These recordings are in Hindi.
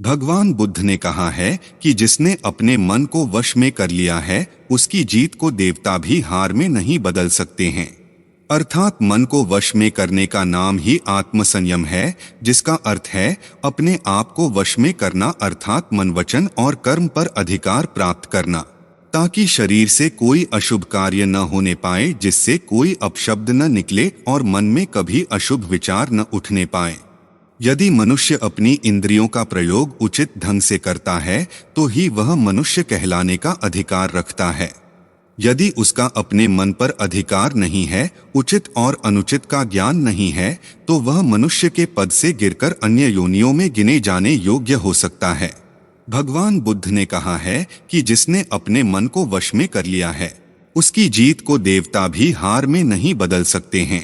भगवान बुद्ध ने कहा है कि जिसने अपने मन को वश में कर लिया है, उसकी जीत को देवता भी हार में नहीं बदल सकते हैं। अर्थात मन को वश में करने का नाम ही आत्मसंयम है, जिसका अर्थ है अपने आप को वश में करना, अर्थात मन, वचन और कर्म पर अधिकार प्राप्त करना, ताकि शरीर से कोई अशुभ कार्य न होने पाए, जिससे कोई अपशब्द न निकले और मन में कभी अशुभ विचार न उठने पाए। यदि मनुष्य अपनी इंद्रियों का प्रयोग उचित ढंग से करता है तो ही वह मनुष्य कहलाने का अधिकार रखता है। यदि उसका अपने मन पर अधिकार नहीं है, उचित और अनुचित का ज्ञान नहीं है, तो वह मनुष्य के पद से गिरकर अन्य योनियों में गिने जाने योग्य हो सकता है। भगवान बुद्ध ने कहा है कि जिसने अपने मन को वश में कर लिया है, उसकी जीत को देवता भी हार में नहीं बदल सकते हैं।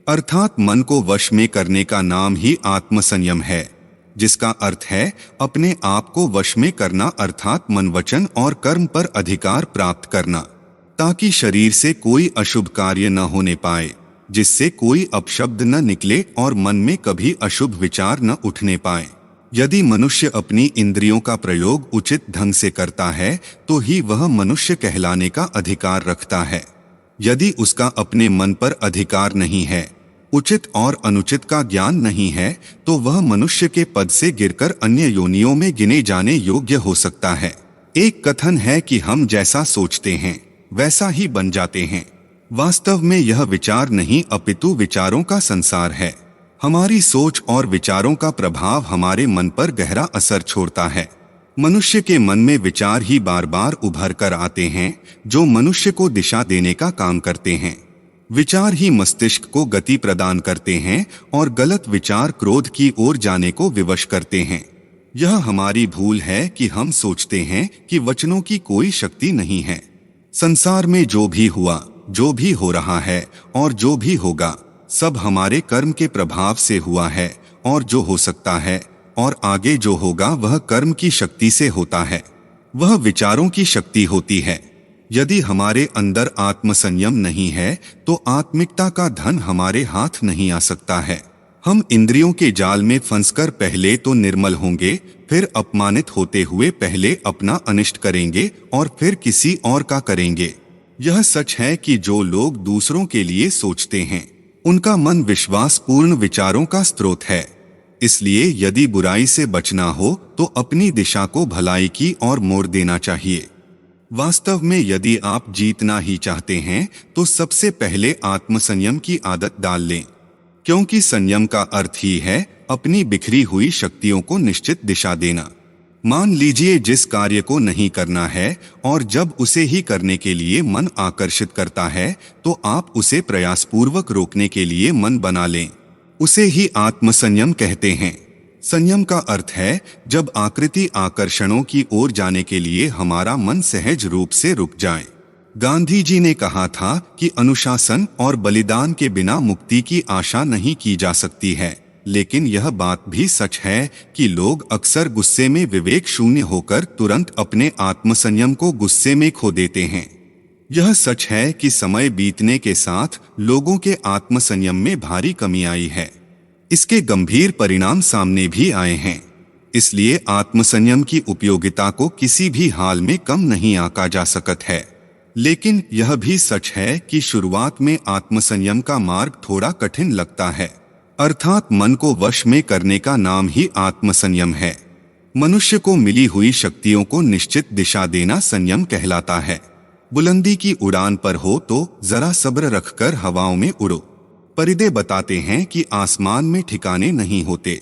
अर्थात मन को वश में करने का नाम ही आत्मसंयम है, जिसका अर्थ है अपने आप को वश में करना, अर्थात मन, वचन और कर्म पर अधिकार प्राप्त करना, ताकि शरीर से कोई अशुभ कार्य न होने पाए, जिससे कोई अपशब्द न निकले और मन में कभी अशुभ विचार न उठने पाए। यदि मनुष्य अपनी इंद्रियों का प्रयोग उचित ढंग से करता है तो ही वह मनुष्य कहलाने का अधिकार रखता है। यदि उसका अपने मन पर अधिकार नहीं है, उचित और अनुचित का ज्ञान नहीं है, तो वह मनुष्य के पद से गिरकर अन्य योनियों में गिने जाने योग्य हो सकता है। एक कथन है कि हम जैसा सोचते हैं वैसा ही बन जाते हैं। वास्तव में यह विचार नहीं, अपितु विचारों का संसार है। हमारी सोच और विचारों का प्रभाव हमारे मन पर गहरा असर छोड़ता है। मनुष्य के मन में विचार ही बार बार उभर कर आते हैं, जो मनुष्य को दिशा देने का काम करते हैं। विचार ही मस्तिष्क को गति प्रदान करते हैं और गलत विचार क्रोध की ओर जाने को विवश करते हैं। यह हमारी भूल है कि हम सोचते हैं कि वचनों की कोई शक्ति नहीं है। संसार में जो भी हुआ, जो भी हो रहा है और जो भी होगा, सब हमारे कर्म के प्रभाव से हुआ है, और जो हो सकता है और आगे जो होगा वह कर्म की शक्ति से होता है, वह विचारों की शक्ति होती है। यदि हमारे अंदर आत्मसंयम नहीं है तो आत्मिकता का धन हमारे हाथ नहीं आ सकता है। हम इंद्रियों के जाल में फंसकर पहले तो निर्मल होंगे, फिर अपमानित होते हुए पहले अपना अनिष्ट करेंगे और फिर किसी और का करेंगे। यह सच है कि जो लोग दूसरों के लिए सोचते हैं, उनका मन विश्वासपूर्ण विचारों का स्रोत है। इसलिए यदि बुराई से बचना हो तो अपनी दिशा को भलाई की ओर मोड़ देना चाहिए। वास्तव में यदि आप जीतना ही चाहते हैं तो सबसे पहले आत्मसंयम की आदत डाल लें, क्योंकि संयम का अर्थ ही है अपनी बिखरी हुई शक्तियों को निश्चित दिशा देना। मान लीजिए जिस कार्य को नहीं करना है और जब उसे ही करने के लिए मन आकर्षित करता है तो आप उसे प्रयासपूर्वक रोकने के लिए मन बना लें। उसे ही आत्मसंयम कहते हैं। संयम का अर्थ है जब आकृति आकर्षणों की ओर जाने के लिए हमारा मन सहज रूप से रुक जाए। गांधी जी ने कहा था कि अनुशासन और बलिदान के बिना मुक्ति की आशा नहीं की जा सकती है, लेकिन यह बात भी सच है कि लोग अक्सर गुस्से में विवेक शून्य होकर तुरंत अपने आत्मसंयम को गुस्से में खो देते हैं। यह सच है कि समय बीतने के साथ लोगों के आत्मसंयम में भारी कमी आई है। इसके गंभीर परिणाम सामने भी आए हैं। इसलिए आत्मसंयम की उपयोगिता को किसी भी हाल में कम नहीं आंका जा सकता है। लेकिन यह भी सच है कि शुरुआत में आत्मसंयम का मार्ग थोड़ा कठिन लगता है। अर्थात मन को वश में करने का नाम ही आत्मसंयम है। मनुष्य को मिली हुई शक्तियों को निश्चित दिशा देना संयम कहलाता है। बुलंदी की उड़ान पर हो तो जरा सब्र रखकर हवाओं में उड़ो। परिदे बताते हैं कि आसमान में ठिकाने नहीं होते।